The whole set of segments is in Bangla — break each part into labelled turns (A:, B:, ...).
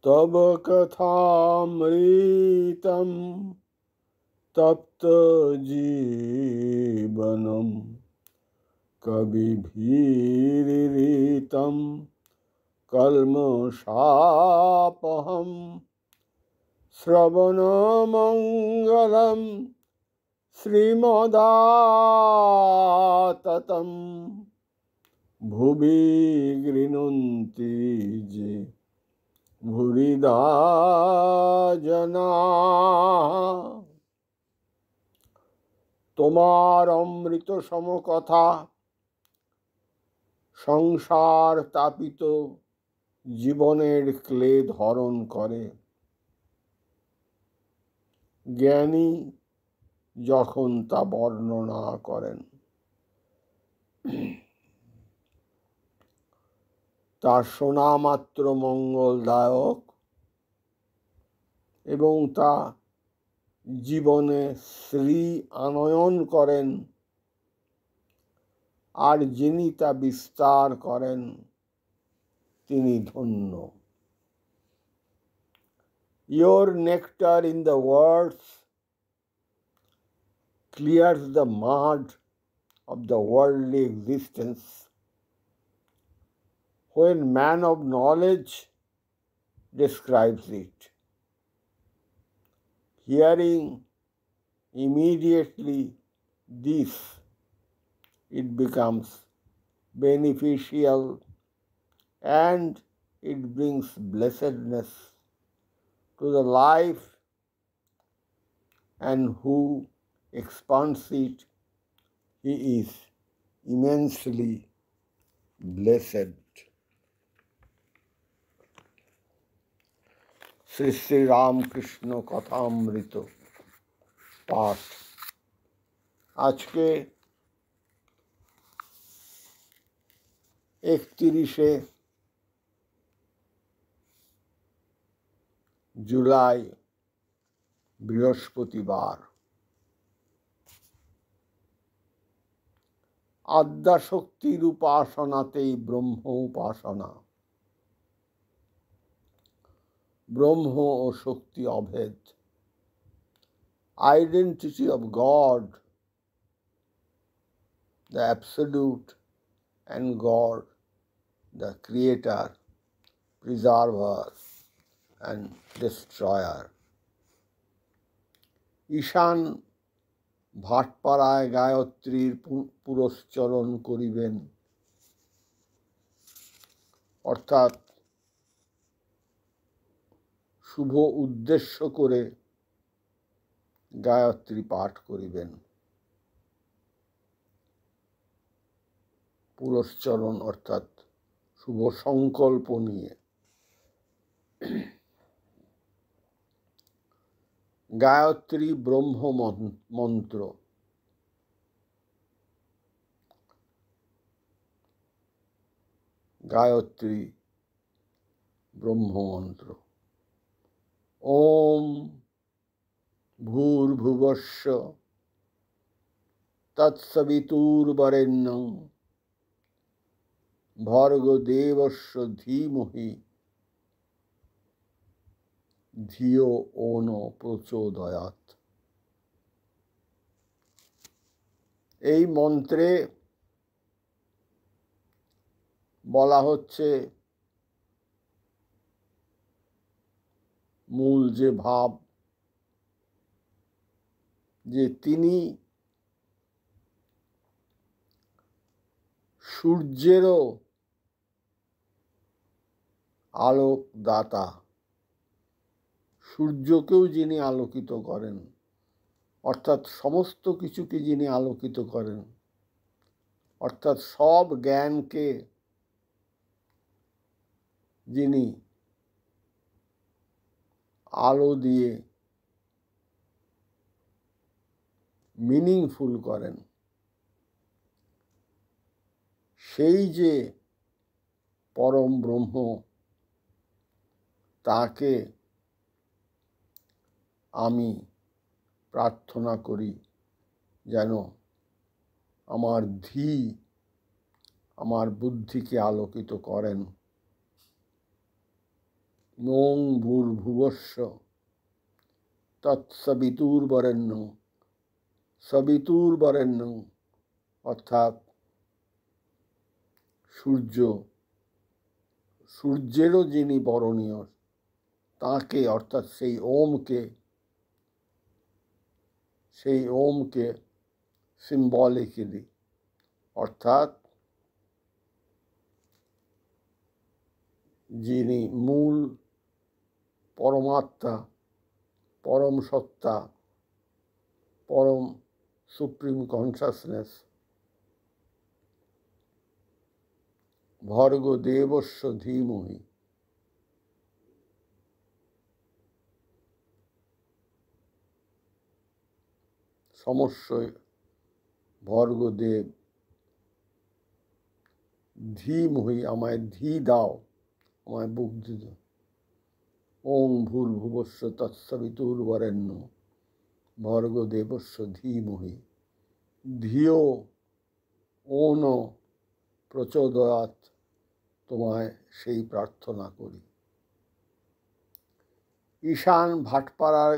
A: तव कथामृतं तप्त जीवनं कविभिरीरितं कल्मषापहं श्रवणमङ्गलं श्रीमदाततं भुवि गृह्णन्ति जे भूरिदा जना। তোমার অমৃত সম কথা সংসার তাপিত জীবনের ক্লেদ হরণ করে। জ্ঞানী যখন তা বর্ণনা করেন, তার শোনা মাত্র মঙ্গলদায়ক এবং তা জীবনে শ্রী আনয়ন করেন, আর যিনি তা বিস্তার করেন তিনি ধন্য। Your nectar in the words clears the mud of the worldly existence. When man of knowledge describes it, hearing immediately this, it becomes beneficial and it brings blessedness to the life, and who expands it, he is immensely blessed. Shri Shri Ramakrishna Kathamrita পাঠ। আজকে 31শে জুলাই, বৃহস্পতিবার। আদ্যাশক্তির উপাসনাতেই ব্রহ্ম উপাসনা। ব্রহ্ম ও শক্তি অভেদ। Identity of God, the Absolute, and God, the Creator, Preserver, and Destroyer. ঈশান ভাটপাড়ায় গায়ত্রীর পুরস্চরণ করিবেন, অর্থাৎ শুভ উদ্দেশ্য করে গায়ত্রী পাঠ করিবেন। পুরস্চরণ অর্থাৎ শুভ সংকল্প নিয়ে। গায়ত্রী ব্রহ্ম মন্ত্র। গায়ত্রী ব্রহ্ম মন্ত্র। ওম ভূর্ভুবস্য তৎসবিতুর্বরেণ্যং ভর্গো দেবস্য ধীমহি ধিয়ো ও ন প্রচোদয়াৎ। এই মন্ত্রে বলা হচ্ছে মূল যে ভাব, যে তিনি সূর্যেরও আলোক দাতা, সূর্যকেও যিনি আলোকিত করেন, অর্থাৎ সমস্ত কিছুকে যিনি আলোকিত করেন, অর্থাৎ সব জ্ঞানকে যিনি আলো দিয়ে মিনিংফুল করেন, সেই যে পরম ব্রহ্ম, তাকে আমি প্রার্থনা করি যেন আমার ধী, আমার বুদ্ধিকে আলোকিত করেন। ওং ভূর্ভুবস্য তৎসবিতুর্বরেণ্যং সবিতুর্বরেণ্যং, অর্থাৎ সূর্যেরও যিনি বরণীয় তাঁকে, অর্থাৎ সেই ওমকে সিম্বলিক্যালি, অর্থাৎ যিনি মূল পরমাত্মা, পরম সত্তা, পরম সুপ্রিম কনসাসনেস, ভর্গ দেবস্য ধীমহি, সমস্যই ভর্গদেব, ধীমহি, আমায় ধী দাও, আমায় বুদ্ধি দাও। ওং ভূর্ভুবস্য তৎসবিতুর্বরেণ্য ভর্গদেবস্য ধীমহি ধিয়ো ওন প্রচোদয়াৎ, তোমায় সেই প্রার্থনা করি। ঈশান ভাটপাড়ার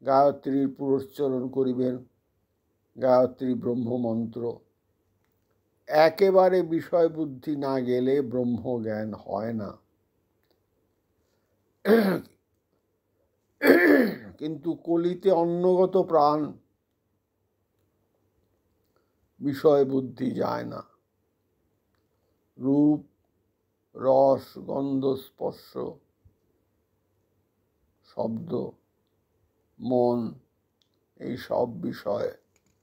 A: গায়ত্রীর পুরস্চরণ করিবেন। গায়ত্রী ব্রহ্মমন্ত্র। একেবারে বিষয় বুদ্ধি না গেলে ব্রহ্মজ্ঞান হয় না, কিন্তু কলিতে অন্নগত প্রাণ বিষয় বুদ্ধি যায় না। রূপ, রস, গন্ধ, স্পর্শ, শব্দ, মন, এই সব বিষয়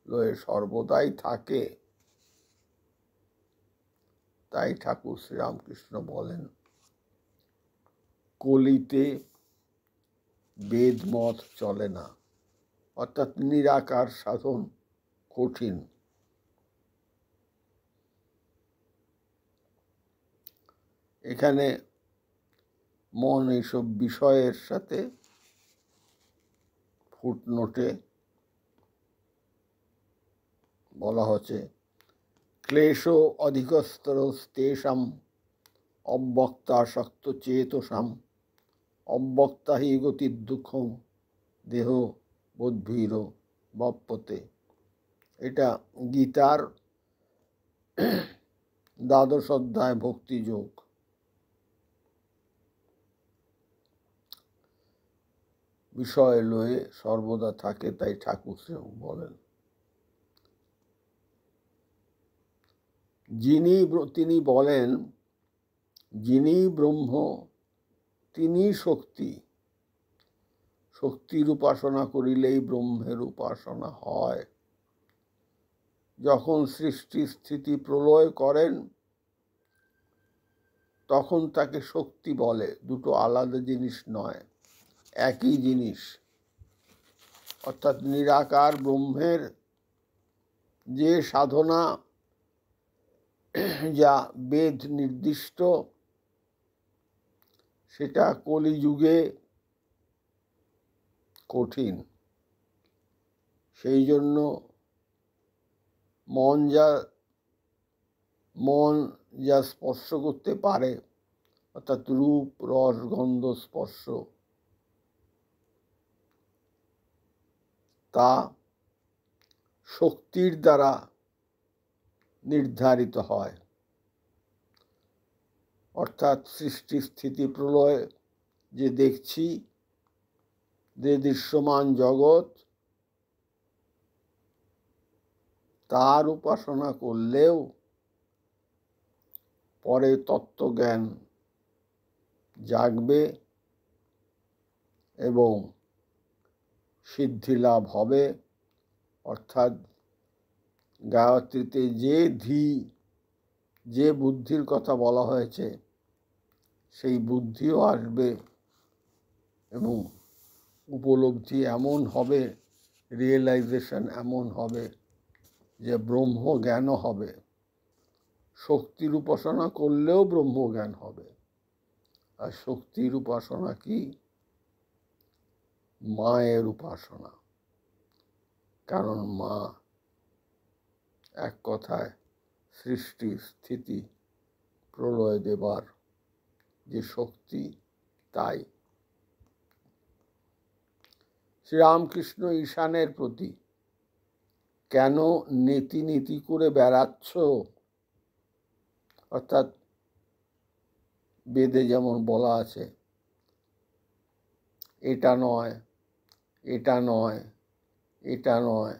A: লয়ে সর্বদাই থাকে। তাই ঠাকুর শ্রীরামকৃষ্ণ বলেন, কলিতে বেদমত চলে না, অর্থাৎ নিরাকার সাধন কঠিন। এখানে মন এইসব বিষয়ের সাথে ফুটনোটে বলা হচ্ছে, ক্লেশ অধিকস্তরস্তেষাম অব্যক্তাসক্ত চেতসাম অব্যক্তা হি গতির দুঃখম দেহ বোদ্ভির বপ্পতে। এটা গীতার ১২শ অধ্যায় ভক্তিযোগ। বিষয় লয়ে সর্বদা থাকে, তাই ঠাকুর বলেন তিনি বলেন, যিনি ব্রহ্ম তিনি শক্তি। শক্তির উপাসনা করিলেই ব্রহ্মের উপাসনা হয়। যখন সৃষ্টি স্থিতি প্রলয় করেন তখন তাকে শক্তি বলে। দুটো আলাদা জিনিস নয়, একই জিনিস। অর্থাৎ নিরাকার ব্রহ্মের যে সাধনা, যা বেদ নির্দিষ্ট, সেটা কলিযুগে কঠিন। সেই জন্য মন যা স্পর্শ করতে পারে, অর্থাৎ রূপ, রস, গন্ধ, স্পর্শ, তা শক্তির দ্বারা নির্ধারিত হয়। অর্থাৎ সৃষ্টি স্থিতি প্রলয় যে দেখছি, যে দৃশ্যমান জগৎ, তার উপাসনা করলেও পরে তত্ত্বজ্ঞান জাগবে এবং সিদ্ধি লাভ হবে। অর্থাৎ গায়ত্রীতে যে বুদ্ধির কথা বলা হয়েছে, সেই বুদ্ধিও আসবে এবং উপলব্ধি এমন হবে, রিয়েলাইজেশন এমন হবে যে ব্রহ্মজ্ঞানও হবে। শক্তির উপাসনা করলেও ব্রহ্মজ্ঞান হবে। আর শক্তির উপাসনা কি? মায়ের উপাসনা। কারণ মা এক কথায় সৃষ্টি স্থিতি প্রলয় দেবার যে শক্তি, তাই শ্রীরামকৃষ্ণ ঈশানের প্রতি কেন নেতি নেতি করে বেড়াচ্ছ, অর্থাৎ বেদে যেমন বলা আছে এটা নয়, এটা নয়, এটা নয়,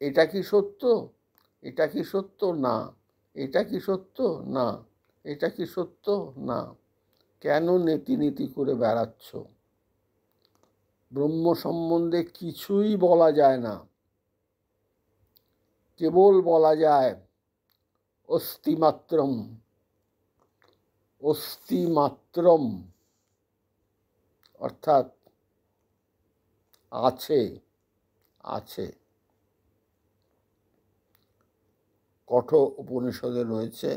A: এটা কি সত্য, এটা কি সত্য না, এটা কি সত্য না, এটা কি সত্য না, কেন নেতি নেতি করে বেড়াচ্ছ? ব্রহ্ম সম্বন্ধে কিছুই বলা যায় না, কেবল বলা যায় অস্তিমাত্রম, অস্তিমাত্রম, অর্থাৎ আছে, আছে। কঠ উপনিষদে রয়েছে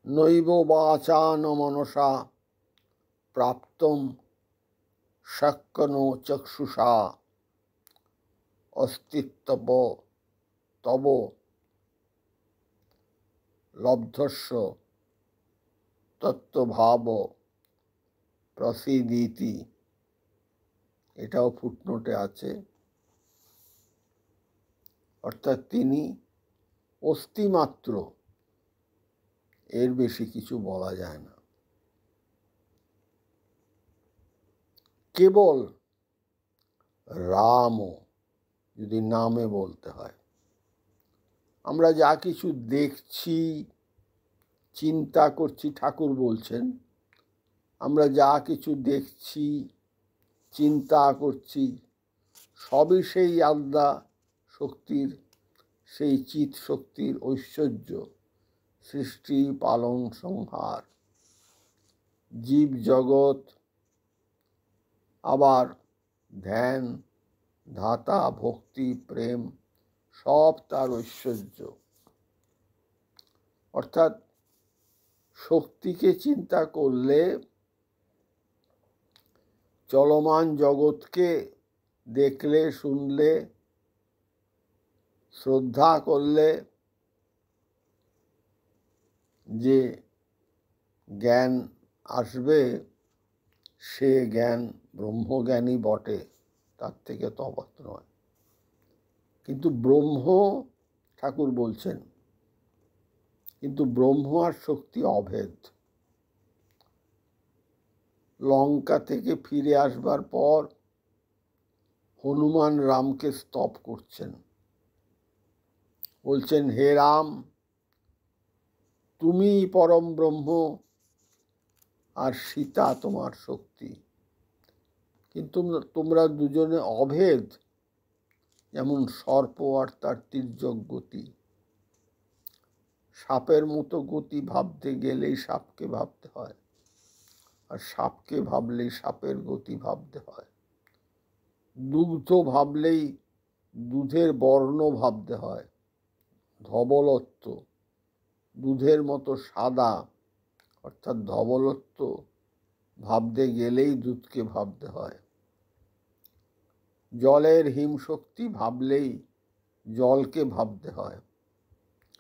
A: নৈব বাচা ন মনসা প্রাপ্তম শক্নো চক্ষুষা অস্তিত্ব তব লব্ধস্য তত্ত্বভাব প্রসিদিতি। এটাও ফুটনোটে আছে। অর্থাৎ তিনি অস্তিমাত্র, এর বেশি কিছু বলা যায় না। কেবল রাম, যদি নামে বলতে হয়, আমরা যা কিছু দেখছি, চিন্তা করছি, ঠাকুর বলছেন আমরা যা কিছু দেখছি, চিন্তা করছি, সবই সেই আদ্যা শক্তির, সেই চিৎ শক্তির ঐশ্বর্য, সৃষ্টি পালন সংহার, জীব জগৎ, আবার ধ্যান, ধাতা, ভক্তি, প্রেম, সব তার ঐশ্বর্য। অর্থাৎ শক্তিকে চিন্তা করলে, চলমান জগৎকে দেখলে, শুনলে, শ্রদ্ধা করলে যে জ্ঞান আসবে, সে জ্ঞান ব্রহ্মজ্ঞানী বটে, তার থেকে তফাৎ নয়। কিন্তু ব্রহ্ম, ঠাকুর বলছেন, কিন্তু ব্রহ্ম আর শক্তি অভেদ। লঙ্কা থেকে ফিরে আসবার পর হনুমান রামকে স্তব করছেন, বলছেন হে রাম, তুমি পরম ব্রহ্ম আর সীতা তোমার শক্তি, কিন্তু তোমরা দুজনে অভেদ, যেমন সর্প আর তার তির্যক গতি। সাপের মতো গতি ভাবতে গেলেই সাপকে ভাবতে হয়, আর সাপকে ভাবলেই সাপের গতি ভাবতে হয়। দুগ্ধ ভাবলেই দুধের বর্ণ ভাবতে হয়, ধবলত্ব, দুধের মতো সাদা, অর্থাৎ ধবলত্ব ভাবতে গেলেই দুধকে ভাবতে হয়। জলের হিমশক্তি ভাবলেই জলকে ভাবতে হয়,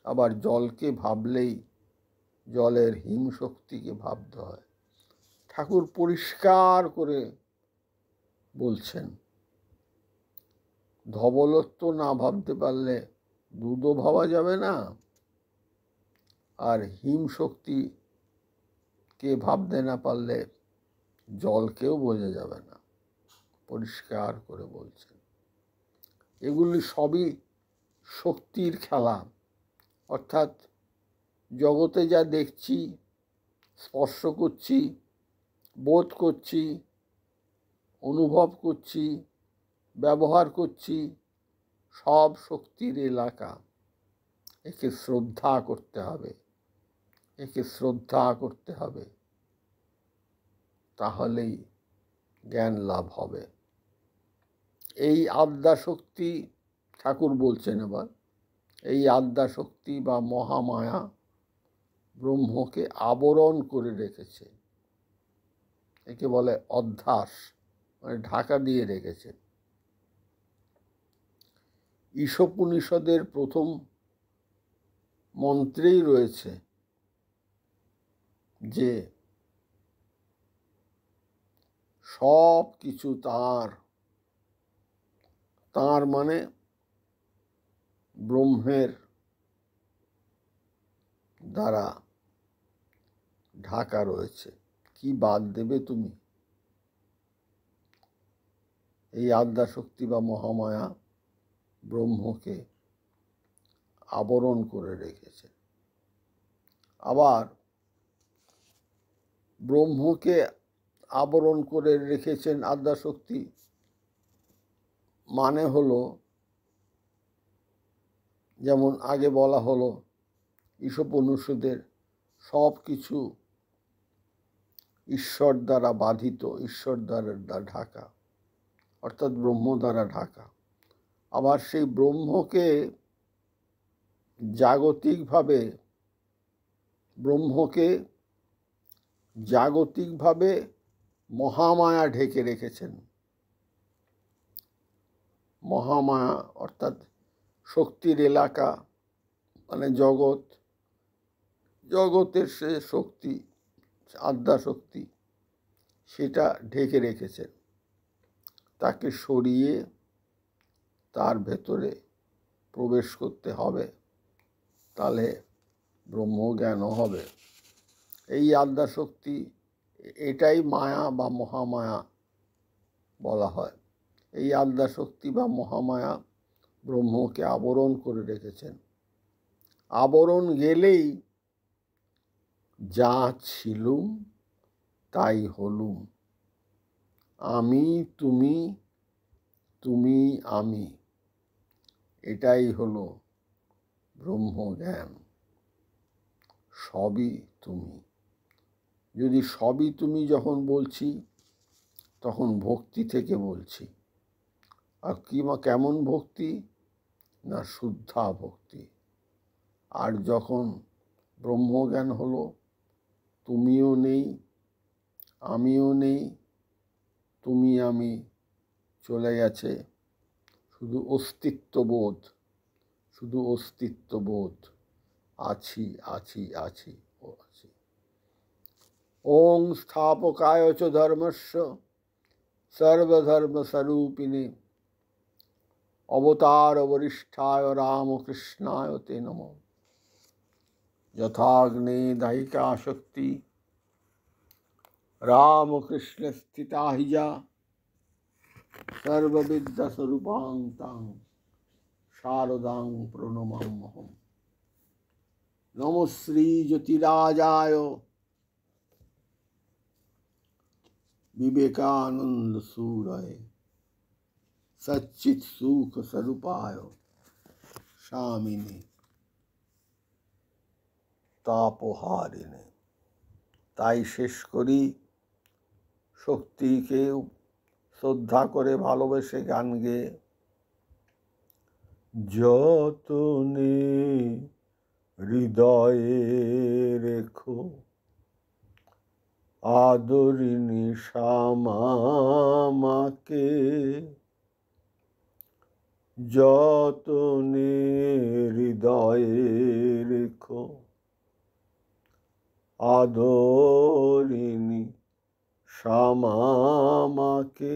A: আবার জলকে ভাবলেই জলের হিমশক্তিকে ভাবতে হয়। ঠাকুর পরিষ্কার করে বলছেন, ধবলত্ব না ভাবতে পারলে দুধও ভাবা যাবে না, আর হিমশক্তিকে ভাবতে না পারলে জলকেও বোঝা যাবে না। পরিষ্কার করে বলছেন এগুলি সবই শক্তির খেলা। অর্থাৎ জগতে যা দেখছি, স্পর্শ করছি, বোধ করছি, অনুভব করছি, ব্যবহার করছি, সব শক্তির এলাকা। একে শ্রদ্ধা করতে হবে, একে শ্রদ্ধা করতে হবে, তাহলেই জ্ঞান লাভ হবে। এই আদ্যা শক্তি, ঠাকুর বলছেন এবার, এই আদ্যা শক্তি বা মহামায়া ব্রহ্মকে আবরণ করে রেখেছে। একে বলে অধ্যাস, মানে ঢাকা দিয়ে রেখেছে। ঈশোপনিষদের প্রথম মন্ত্রেই রয়েছে যে সব কিছু তার, তার মানে ব্রহ্মের দ্বারা ঢাকা রয়েছে। কি বাদ দেবে তুমি? এই আদ্যাশক্তি বা মহামায়া ব্রহ্মকে আবরণ করে রেখেছে। আবার ব্রহ্মকে আবরণ করে রেখেছেন আদ্যাশক্তি, মানে হলো, যেমন আগে বলা হলো, ঈশোপনিষদের সব কিছু ঈশ্বর দ্বারা বাধিত, ঈশ্বর দ্বারা ঢাকা, অর্থাৎ ব্রহ্ম দ্বারা ঢাকা। আবার সেই ব্রহ্মকে জাগতিকভাবে মহামায়া ঢেকে রেখেছেন। মহামায়া অর্থাৎ শক্তির এলাকা, মানে জগতের সে শক্তি, আদ্যাশক্তি, সেটা ঢেকে রেখেছেন। তাকে সরিয়ে তার ভেতরে প্রবেশ করতে হবে, তাহলে ব্রহ্মজ্ঞানও হবে। এই আদ্যাশক্তি, এটাই মায়া বা মহামায়া বলা হয়। এই আদ্যাশক্তি বা মহামায়া ব্রহ্মকে আবরণ করে রেখেছেন। আবরণ গেলেই যা ছিলুম তাই হলুম, আমি তুমি, তুমি আমি, এটাই হলো ব্রহ্মজ্ঞান। সবই তুমি। যদি সবই তুমি যখন বলছি, তখন ভক্তি থেকে বলছি। আর কেমন ভক্তি? না, শুদ্ধা ভক্তি। আর যখন ব্রহ্মজ্ঞান হলো, তুমিও নেই, আমিও নেই, তুমি আমি চলে গেছে, শুধু অস্তিত্ববোধ, শুধু অস্তিত্ববোধ, আছি আছি আছি ও আছি। ওং স্থাপকায় চ ধর্মস্য সর্বধর্মস্বরূপিণে অবতার বরিষ্ঠায় রামকৃষ্ণায় তে নমঃ। যথাগ্নে দাহিকা শক্তি রামকৃষ্ণ স্থিতা হি যা, সর্ববিদ্যা স্বরূপাং তাং শারদাং প্রণমাম্যহম। নমঃ শ্রী জ্যোতিরাজায় বিবেকানন্দ সুরায় সচ্চিৎ সুখ স্বরূপায় স্বামিনে তাপহারিণে। তাই শেষ করি, শক্তিকে শ্রদ্ধা করে ভালোবেসে গান গেয়ে। যতনে হৃদয়ে রেখো আদরিণী শ্যামাকে, যতনে হৃদয়ে রেখো আদরিণী শ্যামাকে।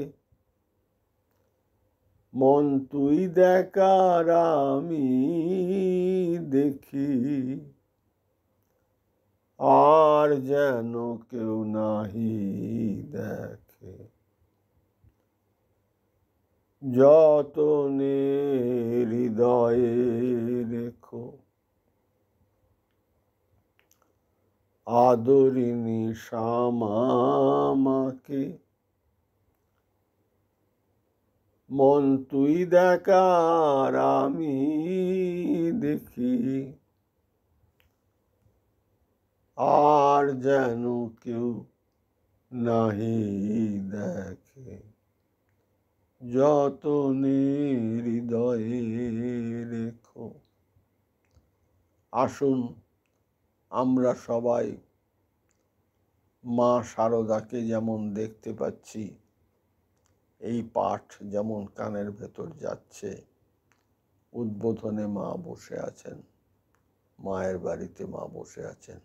A: মন তুই দেখার আমি দেখি, আর যেন কেউ নাহি দেখে। যতনে হৃদয়ে রেখো আদরিণী শ্যামাকে। মন তুই দেখার আমি দেখি, আর যেন কেউ নাহি দেখে। যতনে হৃদয়ে রেখো। আসুন আমরা সবাই মা শারদাকে যেমন দেখতে পাচ্ছি, এই পাঠ যেমন কানের ভেতর যাচ্ছে, উদ্বোধনে মা বসে আছেন, মায়ের বাড়িতে মা বসে আছেন,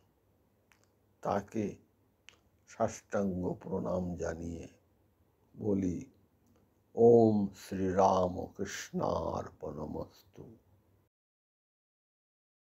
A: তাকে সাষ্টাঙ্গ প্রণাম জানিয়ে বলি ওম শ্রীরামকৃষ্ণার্পণমস্তু।